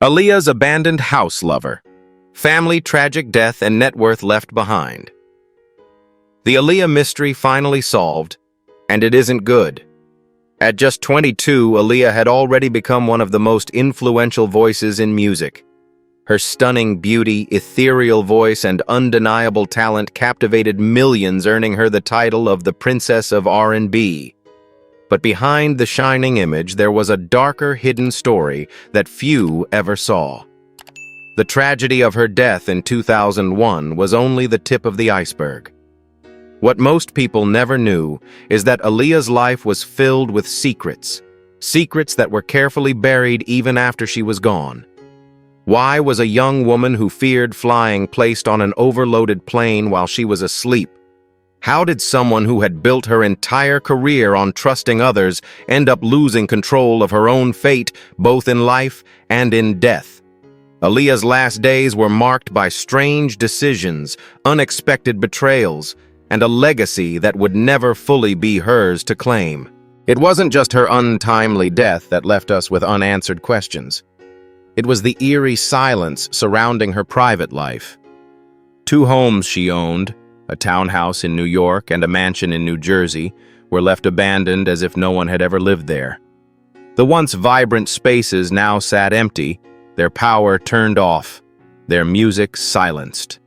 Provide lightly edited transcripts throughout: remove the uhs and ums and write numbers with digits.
Aaliyah's abandoned house lover. Family tragic death and net worth left behind. The Aaliyah mystery finally solved, and it isn't good. At just 22, Aaliyah had already become one of the most influential voices in music. Her stunning beauty, ethereal voice, and undeniable talent captivated millions, earning her the title of the Princess of R&B. But behind the shining image, there was a darker, hidden story that few ever saw. The tragedy of her death in 2001 was only the tip of the iceberg. What most people never knew is that Aaliyah's life was filled with secrets that were carefully buried even after she was gone. Why was a young woman who feared flying placed on an overloaded plane while she was asleep? How did someone who had built her entire career on trusting others end up losing control of her own fate, both in life and in death? Aaliyah's last days were marked by strange decisions, unexpected betrayals, and a legacy that would never fully be hers to claim. It wasn't just her untimely death that left us with unanswered questions. It was the eerie silence surrounding her private life. 2 homes she owned, a townhouse in New York and a mansion in New Jersey, were left abandoned as if no one had ever lived there. The once vibrant spaces now sat empty, their power turned off, their music silenced.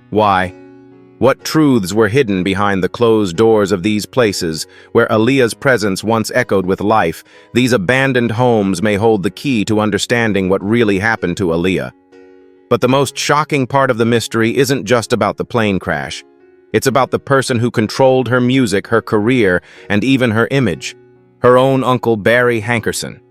Why? What truths were hidden behind the closed doors of these places, where Aaliyah's presence once echoed with life? These abandoned homes may hold the key to understanding what really happened to Aaliyah. But the most shocking part of the mystery isn't just about the plane crash. It's about the person who controlled her music, her career, and even her image. Her own uncle Barry Hankerson.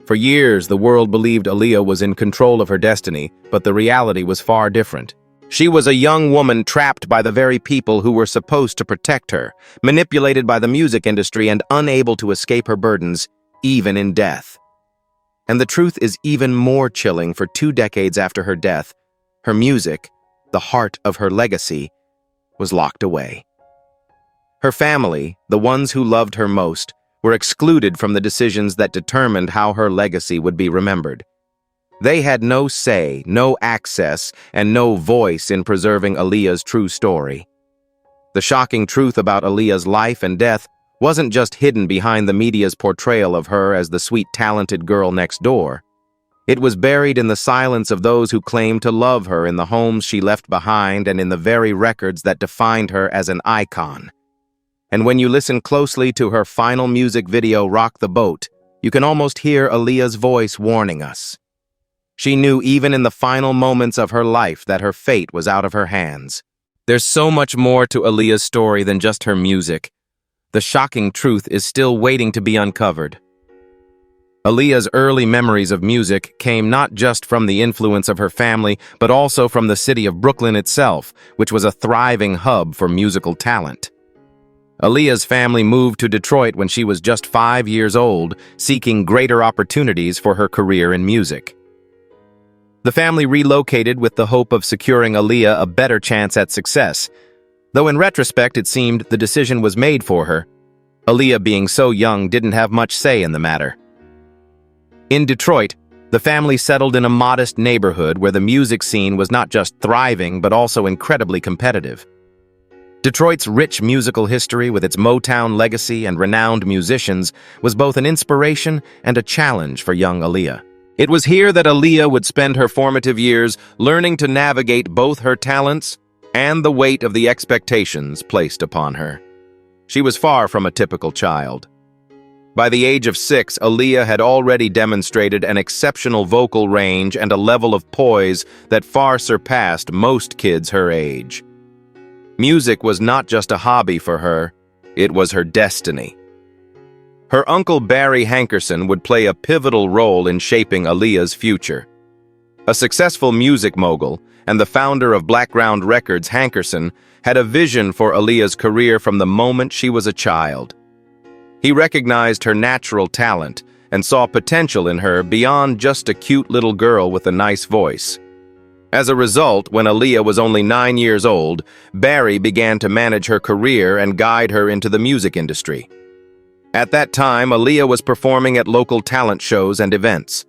For years, the world believed Aaliyah was in control of her destiny, but the reality was far different. She was a young woman trapped by the very people who were supposed to protect her, manipulated by the music industry and unable to escape her burdens, even in death. And the truth is even more chilling. For 2 decades after her death, her music, the heart of her legacy, was locked away. Her family, the ones who loved her most, were excluded from the decisions that determined how her legacy would be remembered. They had no say, no access, and no voice in preserving Aaliyah's true story. The shocking truth about Aaliyah's life and death wasn't just hidden behind the media's portrayal of her as the sweet, talented girl next door. It was buried in the silence of those who claimed to love her, in the homes she left behind, and in the very records that defined her as an icon. And when you listen closely to her final music video, Rock the Boat, you can almost hear Aaliyah's voice warning us. She knew even in the final moments of her life that her fate was out of her hands. There's so much more to Aaliyah's story than just her music. The shocking truth is still waiting to be uncovered. Aaliyah's early memories of music came not just from the influence of her family, but also from the city of Brooklyn itself, which was a thriving hub for musical talent. Aaliyah's family moved to Detroit when she was just 5 years old, seeking greater opportunities for her career in music. The family relocated with the hope of securing Aaliyah a better chance at success, though in retrospect it seemed the decision was made for her. Aaliyah, being so young, didn't have much say in the matter. In Detroit, the family settled in a modest neighborhood where the music scene was not just thriving but also incredibly competitive. Detroit's rich musical history, with its Motown legacy and renowned musicians, was both an inspiration and a challenge for young Aaliyah. It was here that Aaliyah would spend her formative years, learning to navigate both her talents and the weight of the expectations placed upon her. She was far from a typical child. By the age of 6, Aaliyah had already demonstrated an exceptional vocal range and a level of poise that far surpassed most kids her age. Music was not just a hobby for her, it was her destiny. Her uncle Barry Hankerson would play a pivotal role in shaping Aaliyah's future. A successful music mogul and the founder of Blackground Records, Hankerson had a vision for Aaliyah's career from the moment she was a child. He recognized her natural talent and saw potential in her beyond just a cute little girl with a nice voice. As a result, when Aaliyah was only 9 years old, Barry began to manage her career and guide her into the music industry. At that time, Aaliyah was performing at local talent shows and events.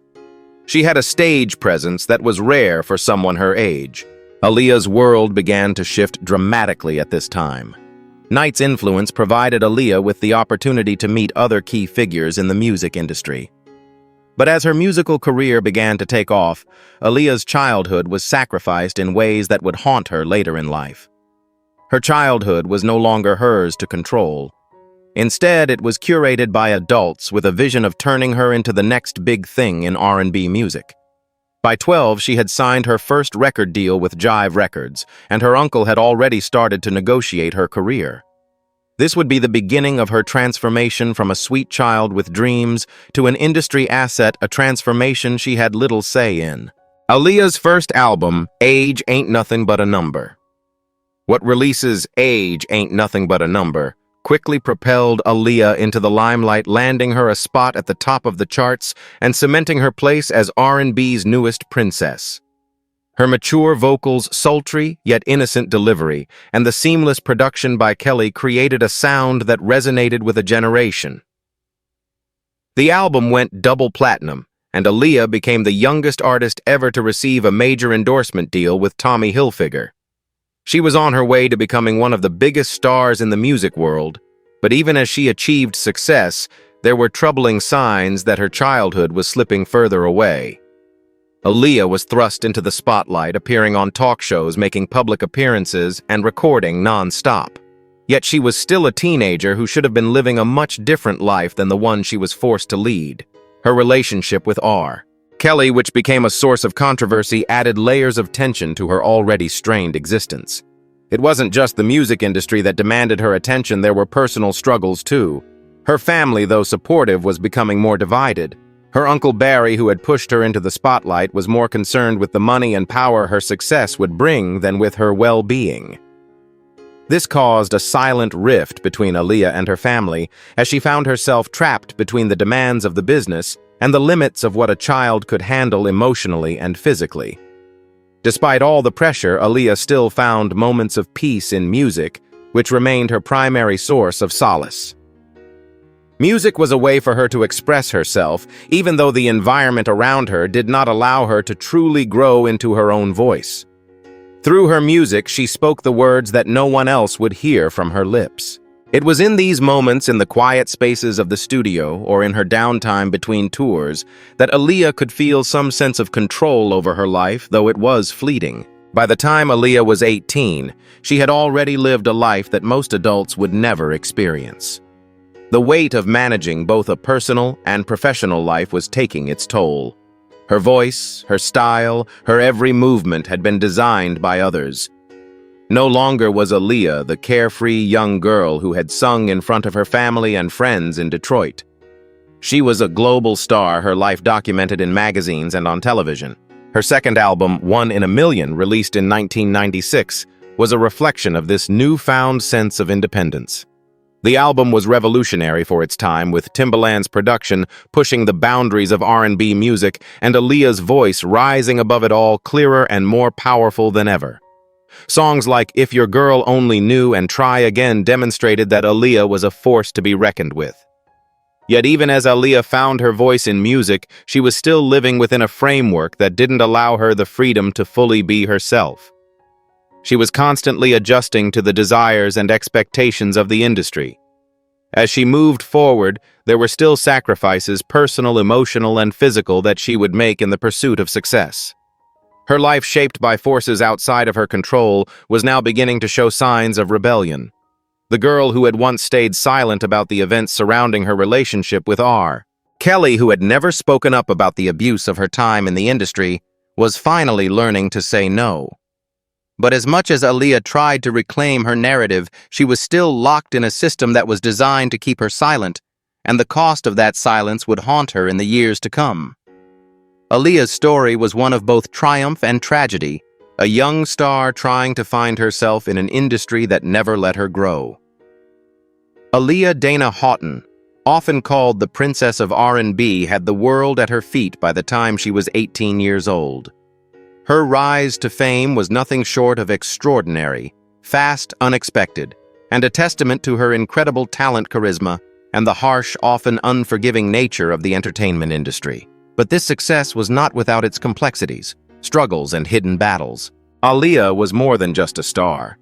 She had a stage presence that was rare for someone her age. Aaliyah's world began to shift dramatically at this time. Knight's influence provided Aaliyah with the opportunity to meet other key figures in the music industry. But as her musical career began to take off, Aaliyah's childhood was sacrificed in ways that would haunt her later in life. Her childhood was no longer hers to control. Instead, it was curated by adults with a vision of turning her into the next big thing in R&B music. By 12, she had signed her first record deal with Jive Records, and her uncle had already started to negotiate her career. This would be the beginning of her transformation from a sweet child with dreams to an industry asset, a transformation she had little say in. Aaliyah's first album, Age Ain't Nothing But a Number. What releases Age Ain't Nothing But a Number quickly propelled Aaliyah into the limelight, landing her a spot at the top of the charts and cementing her place as R&B's newest princess. Her mature vocals, sultry yet innocent delivery, and the seamless production by Kelly created a sound that resonated with a generation. The album went double platinum, and Aaliyah became the youngest artist ever to receive a major endorsement deal with Tommy Hilfiger. She was on her way to becoming one of the biggest stars in the music world, but even as she achieved success, there were troubling signs that her childhood was slipping further away. Aaliyah was thrust into the spotlight, appearing on talk shows, making public appearances, and recording non-stop. Yet she was still a teenager who should have been living a much different life than the one she was forced to lead. Her relationship with R. Kelly, which became a source of controversy, added layers of tension to her already strained existence. It wasn't just the music industry that demanded her attention, there were personal struggles too. Her family, though supportive, was becoming more divided. Her Uncle Barry, who had pushed her into the spotlight, was more concerned with the money and power her success would bring than with her well-being. This caused a silent rift between Aaliyah and her family, as she found herself trapped between the demands of the business and the limits of what a child could handle emotionally and physically. Despite all the pressure, Aaliyah still found moments of peace in music, which remained her primary source of solace. Music was a way for her to express herself, even though the environment around her did not allow her to truly grow into her own voice. Through her music, she spoke the words that no one else would hear from her lips. It was in these moments, in the quiet spaces of the studio or in her downtime between tours, that Aaliyah could feel some sense of control over her life, though it was fleeting. By the time Aaliyah was 18, she had already lived a life that most adults would never experience. The weight of managing both a personal and professional life was taking its toll. Her voice, her style, her every movement had been designed by others. No longer was Aaliyah the carefree young girl who had sung in front of her family and friends in Detroit. She was a global star, her life documented in magazines and on television. Her second album, One in a Million, released in 1996, was a reflection of this newfound sense of independence. The album was revolutionary for its time, with Timbaland's production pushing the boundaries of R&B music and Aaliyah's voice rising above it all, clearer and more powerful than ever. Songs like If Your Girl Only Knew and Try Again demonstrated that Aaliyah was a force to be reckoned with. Yet even as Aaliyah found her voice in music, she was still living within a framework that didn't allow her the freedom to fully be herself. She was constantly adjusting to the desires and expectations of the industry. As she moved forward, there were still sacrifices, personal, emotional, and physical, that she would make in the pursuit of success. Her life, shaped by forces outside of her control, was now beginning to show signs of rebellion. The girl who had once stayed silent about the events surrounding her relationship with R. Kelly, who had never spoken up about the abuse of her time in the industry, was finally learning to say no. But as much as Aaliyah tried to reclaim her narrative, she was still locked in a system that was designed to keep her silent, and the cost of that silence would haunt her in the years to come. Aaliyah's story was one of both triumph and tragedy, a young star trying to find herself in an industry that never let her grow. Aaliyah Dana Houghton, often called the Princess of R&B, had the world at her feet by the time she was 18 years old. Her rise to fame was nothing short of extraordinary, fast, unexpected, and a testament to her incredible talent, charisma, and the harsh, often unforgiving nature of the entertainment industry. But this success was not without its complexities, struggles, and hidden battles. Aaliyah was more than just a star.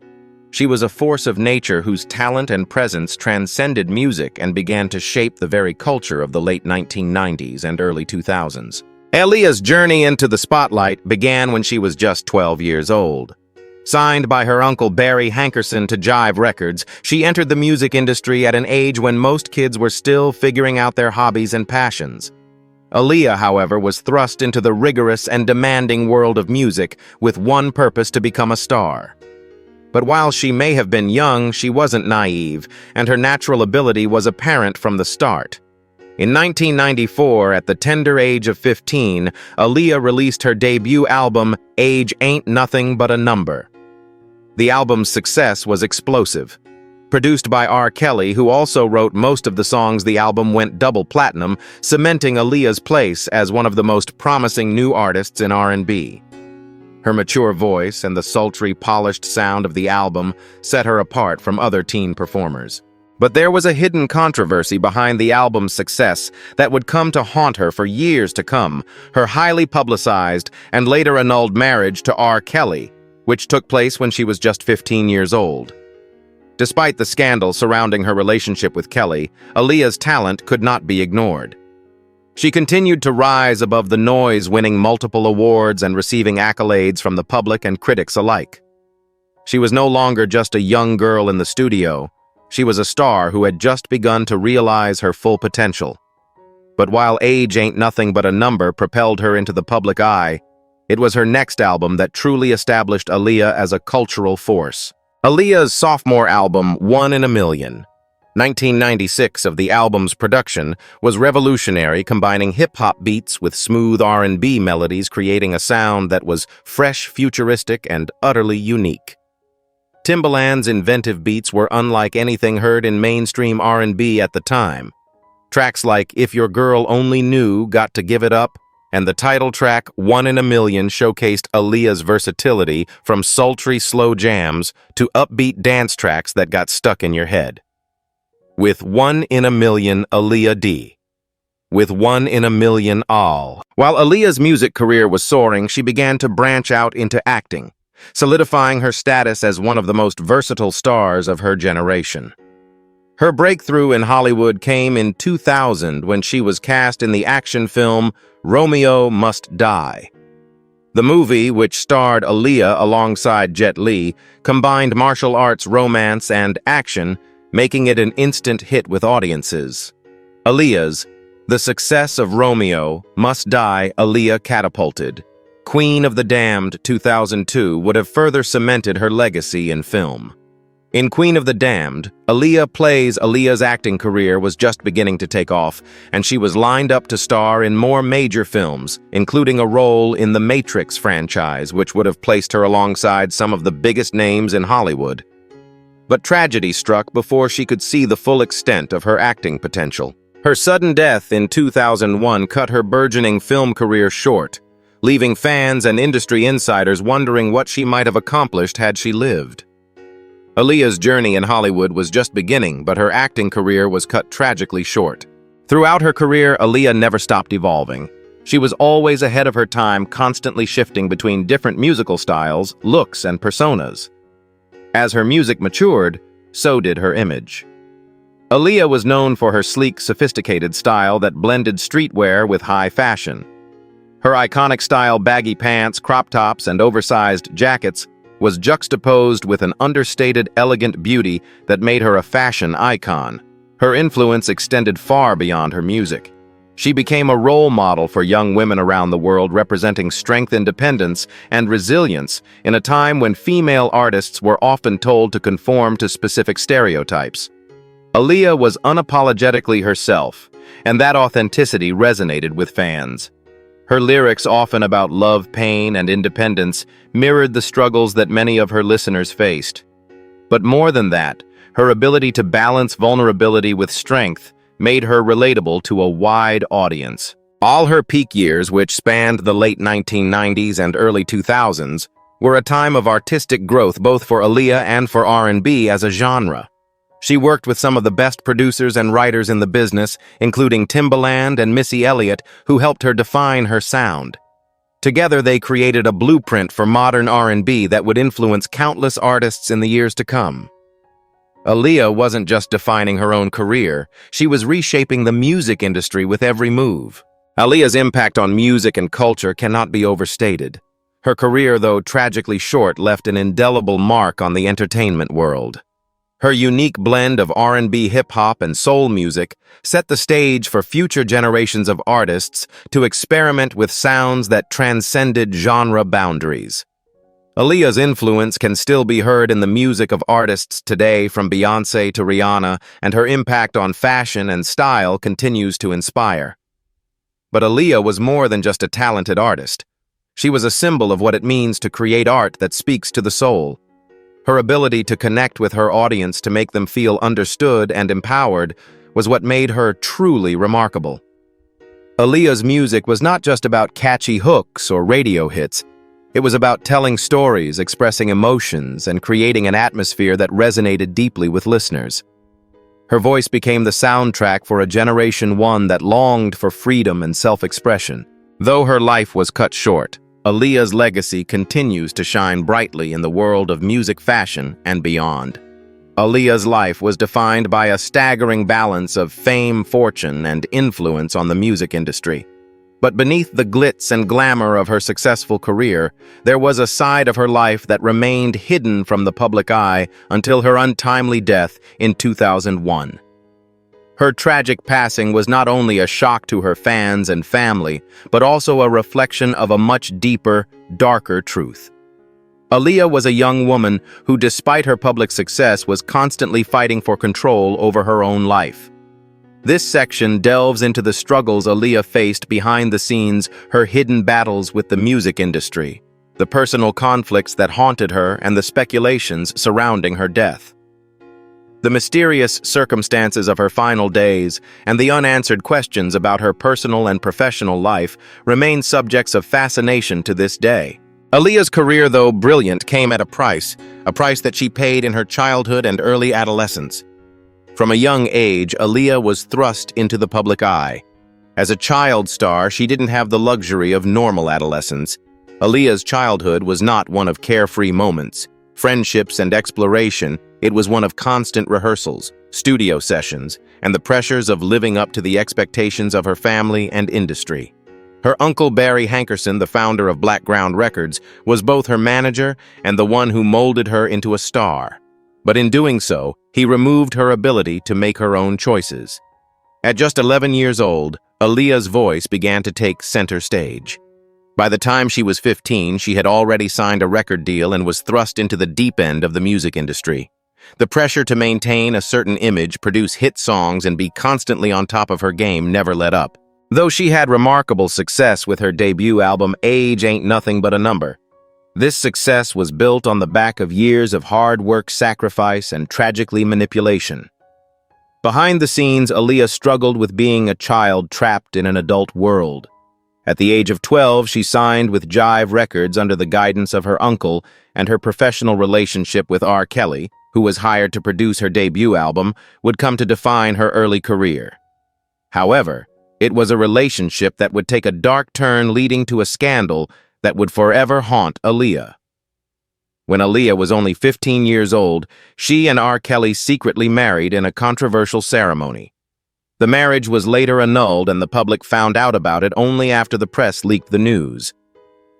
She was a force of nature whose talent and presence transcended music and began to shape the very culture of the late 1990s and early 2000s. Aaliyah's journey into the spotlight began when she was just 12 years old. Signed by her uncle Barry Hankerson to Jive Records, she entered the music industry at an age when most kids were still figuring out their hobbies and passions. Aaliyah, however, was thrust into the rigorous and demanding world of music with one purpose: to become a star. But while she may have been young, she wasn't naive, and her natural ability was apparent from the start. In 1994, at the tender age of 15, Aaliyah released her debut album, Age Ain't Nothing But a Number. The album's success was explosive. Produced by R. Kelly, who also wrote most of the songs, the album went double platinum, cementing Aaliyah's place as one of the most promising new artists in R&B. Her mature voice and the sultry, polished sound of the album set her apart from other teen performers. But there was a hidden controversy behind the album's success that would come to haunt her for years to come: her highly publicized and later annulled marriage to R. Kelly, which took place when she was just 15 years old. Despite the scandal surrounding her relationship with Kelly, Aaliyah's talent could not be ignored. She continued to rise above the noise, winning multiple awards and receiving accolades from the public and critics alike. She was no longer just a young girl in the studio. She was a star who had just begun to realize her full potential. But while Age Ain't Nothing But a Number propelled her into the public eye, it was her next album that truly established Aaliyah as a cultural force. Aaliyah's sophomore album, 1 in a Million, 1996 of the album's production, was revolutionary, combining hip-hop beats with smooth R&B melodies, creating a sound that was fresh, futuristic, and utterly unique. Timbaland's inventive beats were unlike anything heard in mainstream R&B at the time. Tracks like If Your Girl Only Knew, Got to Give It Up, and the title track, 1 in a Million, showcased Aaliyah's versatility, from sultry, slow jams to upbeat dance tracks that got stuck in your head. With 1 in a Million, Aaliyah D. With 1 in a Million, All. While Aaliyah's music career was soaring, she began to branch out into acting, solidifying her status as one of the most versatile stars of her generation. Her breakthrough in Hollywood came in 2000 when she was cast in the action film Romeo Must Die. The movie, which starred Aaliyah alongside Jet Li, combined martial arts, romance, and action, making it an instant hit with audiences. Aaliyah's The success of Romeo Must Die, Aaliyah catapulted. Queen of the Damned 2002 would have further cemented her legacy in film. In Queen of the Damned, Aaliyah's acting career was just beginning to take off, and she was lined up to star in more major films, including a role in the Matrix franchise, which would have placed her alongside some of the biggest names in Hollywood. But tragedy struck before she could see the full extent of her acting potential. Her sudden death in 2001 cut her burgeoning film career short, leaving fans and industry insiders wondering what she might have accomplished had she lived. Aaliyah's journey in Hollywood was just beginning, but her acting career was cut tragically short. Throughout her career, Aaliyah never stopped evolving. She was always ahead of her time, constantly shifting between different musical styles, looks, and personas. As her music matured, so did her image. Aaliyah was known for her sleek, sophisticated style that blended streetwear with high fashion. Her iconic style, baggy pants, crop tops, and oversized jackets, was juxtaposed with an understated, elegant beauty that made her a fashion icon. Her influence extended far beyond her music. She became a role model for young women around the world, representing strength, independence, and resilience in a time when female artists were often told to conform to specific stereotypes. Aaliyah was unapologetically herself, and that authenticity resonated with fans. Her lyrics, often about love, pain, and independence, mirrored the struggles that many of her listeners faced. But more than that, her ability to balance vulnerability with strength made her relatable to a wide audience. All her peak years, which spanned the late 1990s and early 2000s, were a time of artistic growth both for Aaliyah and for R&B as a genre. She worked with some of the best producers and writers in the business, including Timbaland and Missy Elliott, who helped her define her sound. Together, they created a blueprint for modern R&B that would influence countless artists in the years to come. Aaliyah wasn't just defining her own career, she was reshaping the music industry with every move. Aaliyah's impact on music and culture cannot be overstated. Her career, though tragically short, left an indelible mark on the entertainment world. Her unique blend of R&B, hip-hop, and soul music set the stage for future generations of artists to experiment with sounds that transcended genre boundaries. Aaliyah's influence can still be heard in the music of artists today, from Beyoncé to Rihanna, and her impact on fashion and style continues to inspire. But Aaliyah was more than just a talented artist. She was a symbol of what it means to create art that speaks to the soul. Her ability to connect with her audience to make them feel understood and empowered was what made her truly remarkable. Aaliyah's music was not just about catchy hooks or radio hits. It was about telling stories, expressing emotions, and creating an atmosphere that resonated deeply with listeners. Her voice became the soundtrack for a generation one that longed for freedom and self-expression. Though her life was cut short, Aaliyah's legacy continues to shine brightly in the world of music, fashion, and beyond. Aaliyah's life was defined by a staggering balance of fame, fortune, and influence on the music industry. But beneath the glitz and glamour of her successful career, there was a side of her life that remained hidden from the public eye until her untimely death in 2001. Her tragic passing was not only a shock to her fans and family, but also a reflection of a much deeper, darker truth. Aaliyah was a young woman who, despite her public success, was constantly fighting for control over her own life. This section delves into the struggles Aaliyah faced behind the scenes, her hidden battles with the music industry, the personal conflicts that haunted her, and the speculations surrounding her death. The mysterious circumstances of her final days and the unanswered questions about her personal and professional life remain subjects of fascination to this day. Aaliyah's career, though brilliant, came at a price that she paid in her childhood and early adolescence. From a young age, Aaliyah was thrust into the public eye. As a child star, she didn't have the luxury of normal adolescence. Aaliyah's childhood was not one of carefree moments, friendships, and exploration. It was one of constant rehearsals, studio sessions, and the pressures of living up to the expectations of her family and industry. Her uncle Barry Hankerson, the founder of Blackground Records, was both her manager and the one who molded her into a star. But in doing so, he removed her ability to make her own choices. At just 11 years old, Aaliyah's voice began to take center stage. By the time she was 15, she had already signed a record deal and was thrust into the deep end of the music industry. The pressure to maintain a certain image, produce hit songs, and be constantly on top of her game never let up. Though she had remarkable success with her debut album, Age Ain't Nothing But a Number, this success was built on the back of years of hard work, sacrifice, and tragically manipulation. Behind the scenes, Aaliyah struggled with being a child trapped in an adult world. At the age of 12, she signed with Jive Records under the guidance of her uncle, and her professional relationship with R. Kelly, who was hired to produce her debut album, would come to define her early career. However, it was a relationship that would take a dark turn, leading to a scandal that would forever haunt Aaliyah. When Aaliyah was only 15 years old, she and R. Kelly secretly married in a controversial ceremony. The marriage was later annulled, and the public found out about it only after the press leaked the news.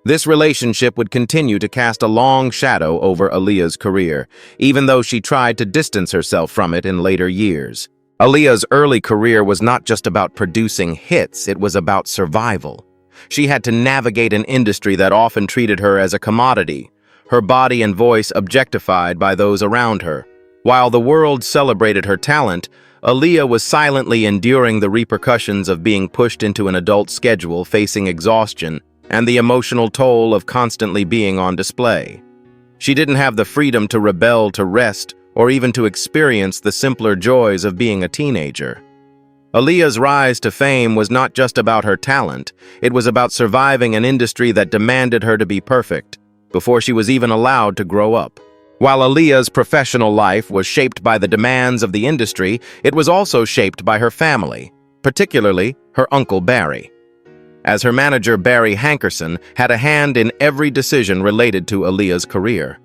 This relationship would continue to cast a long shadow over Aaliyah's career, even though she tried to distance herself from it in later years. Aaliyah's early career was not just about producing hits, it was about survival. She had to navigate an industry that often treated her as a commodity, her body and voice objectified by those around her. While the world celebrated her talent, Aaliyah was silently enduring the repercussions of being pushed into an adult schedule, facing exhaustion, and the emotional toll of constantly being on display. She didn't have the freedom to rebel, to rest, or even to experience the simpler joys of being a teenager. Aaliyah's rise to fame was not just about her talent, it was about surviving an industry that demanded her to be perfect, before she was even allowed to grow up. While Aaliyah's professional life was shaped by the demands of the industry, it was also shaped by her family, particularly her uncle Barry. As her manager, Barry Hankerson had a hand in every decision related to Aaliyah's career.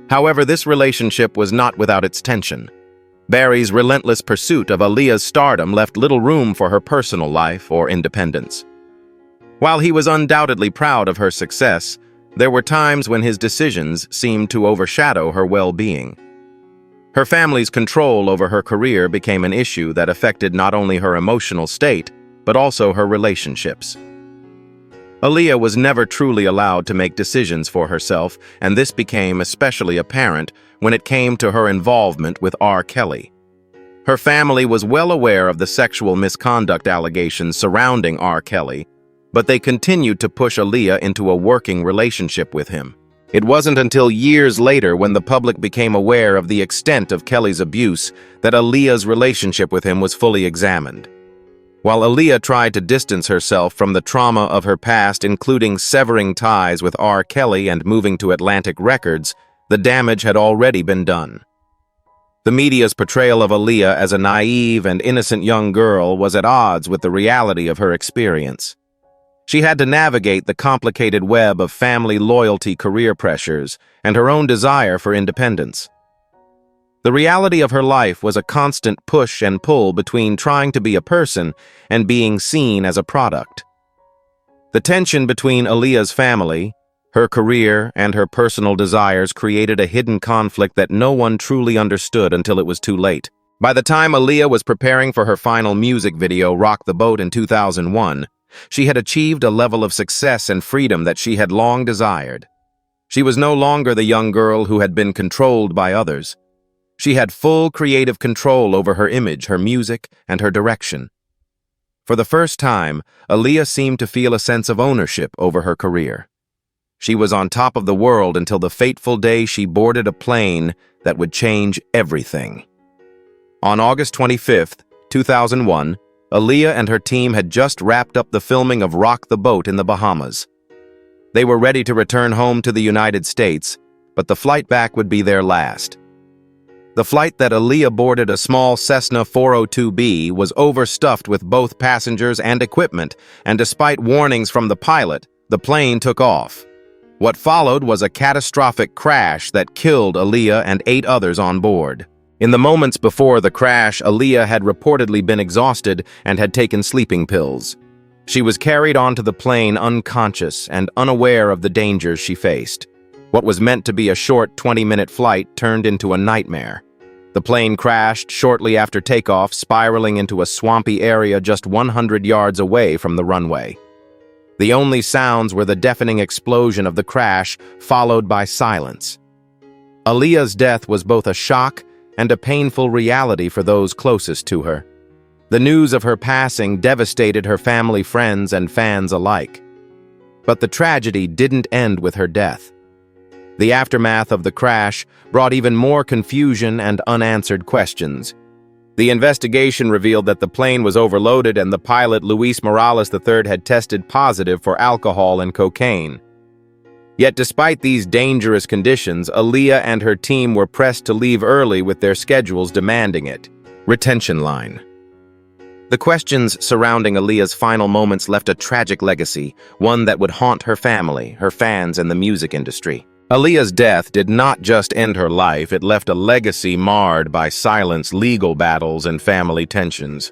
However, this relationship was not without its tension. Barry's relentless pursuit of Aaliyah's stardom left little room for her personal life or independence. While he was undoubtedly proud of her success, there were times when his decisions seemed to overshadow her well-being. Her family's control over her career became an issue that affected not only her emotional state, but also her relationships. Aaliyah was never truly allowed to make decisions for herself, and this became especially apparent when it came to her involvement with R. Kelly. Her family was well aware of the sexual misconduct allegations surrounding R. Kelly, but they continued to push Aaliyah into a working relationship with him. It wasn't until years later, when the public became aware of the extent of Kelly's abuse, that Aaliyah's relationship with him was fully examined. While Aaliyah tried to distance herself from the trauma of her past, including severing ties with R. Kelly and moving to Atlantic Records, the damage had already been done. The media's portrayal of Aaliyah as a naive and innocent young girl was at odds with the reality of her experience. She had to navigate the complicated web of family loyalty, career pressures, and her own desire for independence. The reality of her life was a constant push and pull between trying to be a person and being seen as a product. The tension between Aaliyah's family, her career, and her personal desires created a hidden conflict that no one truly understood until it was too late. By the time Aaliyah was preparing for her final music video, Rock the Boat, in 2001, she had achieved a level of success and freedom that she had long desired. She was no longer the young girl who had been controlled by others. She had full creative control over her image, her music, and her direction. For the first time, Aaliyah seemed to feel a sense of ownership over her career. She was on top of the world until the fateful day she boarded a plane that would change everything. On August 25, 2001, Aaliyah and her team had just wrapped up the filming of Rock the Boat in the Bahamas. They were ready to return home to the United States, but the flight back would be their last. The flight that Aaliyah boarded, a small Cessna 402B, was overstuffed with both passengers and equipment, and despite warnings from the pilot, the plane took off. What followed was a catastrophic crash that killed Aaliyah and 8 others on board. In the moments before the crash, Aaliyah had reportedly been exhausted and had taken sleeping pills. She was carried onto the plane unconscious and unaware of the dangers she faced. What was meant to be a short 20-minute flight turned into a nightmare. The plane crashed shortly after takeoff, spiraling into a swampy area just 100 yards away from the runway. The only sounds were the deafening explosion of the crash, followed by silence. Aaliyah's death was both a shock and a painful reality for those closest to her. The news of her passing devastated her family, friends, and fans alike. But the tragedy didn't end with her death. The aftermath of the crash brought even more confusion and unanswered questions. The investigation revealed that the plane was overloaded and the pilot, Luis Morales III, had tested positive for alcohol and cocaine. Yet despite these dangerous conditions, Aaliyah and her team were pressed to leave early, with their schedules demanding it. Retention line. The questions surrounding Aaliyah's final moments left a tragic legacy, one that would haunt her family, her fans, and the music industry. Aaliyah's death did not just end her life, it left a legacy marred by silence, legal battles, and family tensions.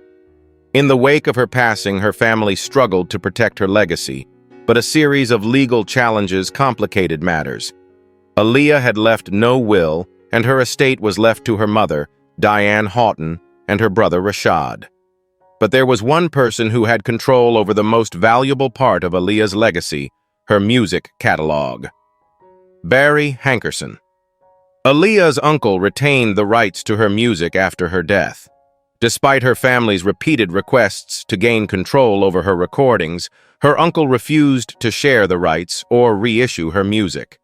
In the wake of her passing, her family struggled to protect her legacy, but a series of legal challenges complicated matters. Aaliyah had left no will, and her estate was left to her mother, Diane Houghton, and her brother Rashad. But there was one person who had control over the most valuable part of Aaliyah's legacy, her music catalog. Barry Hankerson. Aaliyah's uncle retained the rights to her music after her death. Despite her family's repeated requests to gain control over her recordings, her uncle refused to share the rights or reissue her music.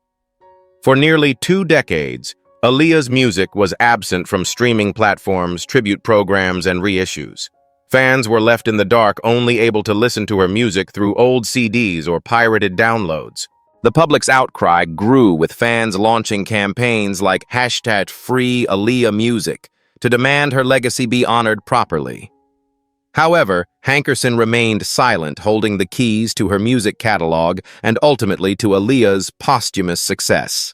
For nearly 2 decades, Aaliyah's music was absent from streaming platforms, tribute programs, and reissues. Fans were left in the dark, only able to listen to her music through old CDs or pirated downloads. The public's outcry grew, with fans launching campaigns like #FreeAaliyahMusic to demand her legacy be honored properly. However, Hankerson remained silent, holding the keys to her music catalog and ultimately to Aaliyah's posthumous success.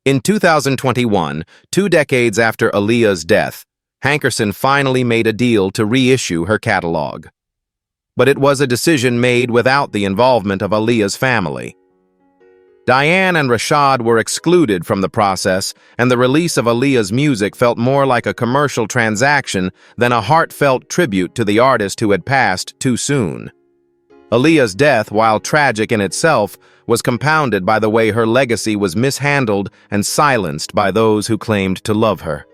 In 2021, 2 decades after Aaliyah's death, Hankerson finally made a deal to reissue her catalog. But it was a decision made without the involvement of Aaliyah's family. Diane and Rashad were excluded from the process, and the release of Aaliyah's music felt more like a commercial transaction than a heartfelt tribute to the artist who had passed too soon. Aaliyah's death, while tragic in itself, was compounded by the way her legacy was mishandled and silenced by those who claimed to love her.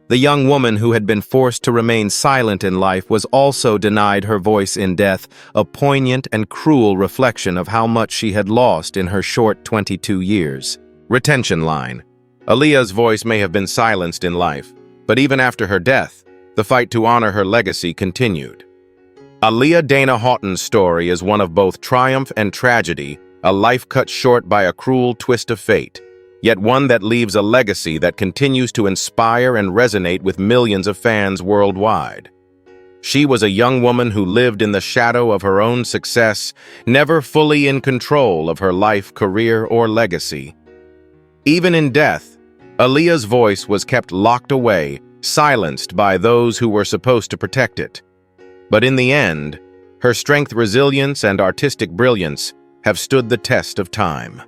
The young woman who had been forced to remain silent in life was also denied her voice in death, a poignant and cruel reflection of how much she had lost in her short 22 years. Retention line. Aaliyah's voice may have been silenced in life, but even after her death, the fight to honor her legacy continued. Aaliyah Dana Houghton's story is one of both triumph and tragedy, a life cut short by a cruel twist of fate, yet one that leaves a legacy that continues to inspire and resonate with millions of fans worldwide. She was a young woman who lived in the shadow of her own success, never fully in control of her life, career, or legacy. Even in death, Aaliyah's voice was kept locked away, silenced by those who were supposed to protect it. But in the end, her strength, resilience, and artistic brilliance have stood the test of time.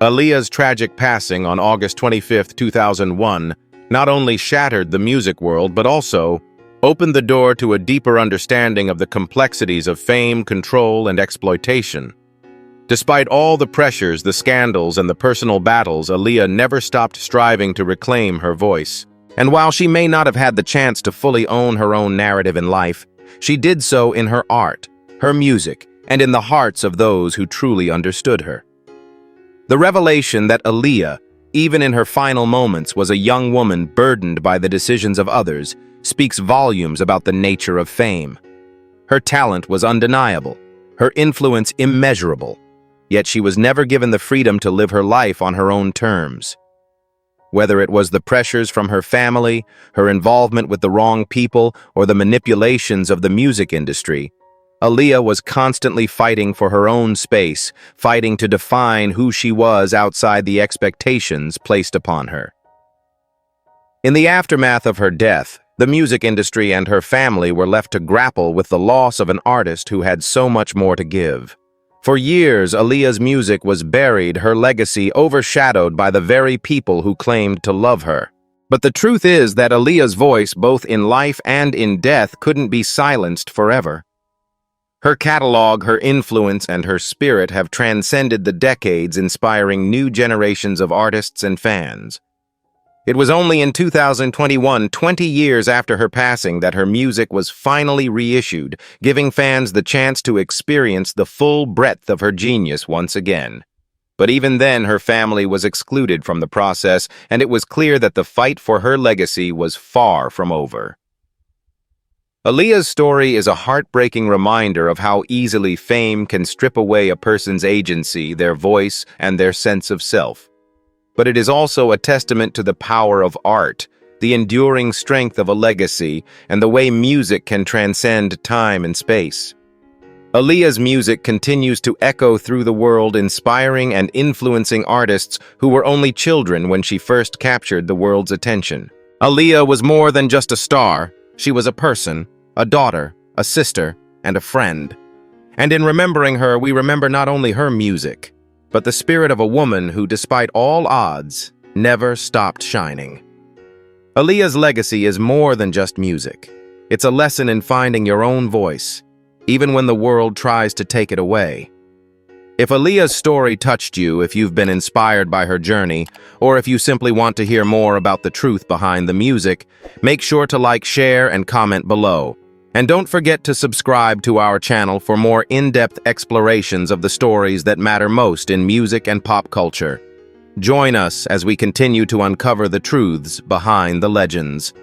Aaliyah's tragic passing on August 25, 2001, not only shattered the music world but also opened the door to a deeper understanding of the complexities of fame, control, and exploitation. Despite all the pressures, the scandals, and the personal battles, Aaliyah never stopped striving to reclaim her voice. And while she may not have had the chance to fully own her own narrative in life, she did so in her art, her music, and in the hearts of those who truly understood her. The revelation that Aaliyah, even in her final moments, was a young woman burdened by the decisions of others speaks volumes about the nature of fame. Her talent was undeniable, her influence immeasurable, yet she was never given the freedom to live her life on her own terms. Whether it was the pressures from her family, her involvement with the wrong people, or the manipulations of the music industry, Aaliyah was constantly fighting for her own space, fighting to define who she was outside the expectations placed upon her. In the aftermath of her death, the music industry and her family were left to grapple with the loss of an artist who had so much more to give. For years, Aaliyah's music was buried, her legacy overshadowed by the very people who claimed to love her. But the truth is that Aaliyah's voice, both in life and in death, couldn't be silenced forever. Her catalog, her influence, and her spirit have transcended the decades, inspiring new generations of artists and fans. It was only in 2021, 20 years after her passing, that her music was finally reissued, giving fans the chance to experience the full breadth of her genius once again. But even then, her family was excluded from the process, and it was clear that the fight for her legacy was far from over. Aaliyah's story is a heartbreaking reminder of how easily fame can strip away a person's agency, their voice, and their sense of self. But it is also a testament to the power of art, the enduring strength of a legacy, and the way music can transcend time and space. Aaliyah's music continues to echo through the world, inspiring and influencing artists who were only children when she first captured the world's attention. Aaliyah was more than just a star. She was a person, a daughter, a sister, and a friend. And in remembering her, we remember not only her music, but the spirit of a woman who, despite all odds, never stopped shining. Aaliyah's legacy is more than just music. It's a lesson in finding your own voice, even when the world tries to take it away. If Aaliyah's story touched you, if you've been inspired by her journey, or if you simply want to hear more about the truth behind the music, make sure to like, share, and comment below. And don't forget to subscribe to our channel for more in-depth explorations of the stories that matter most in music and pop culture. Join us as we continue to uncover the truths behind the legends.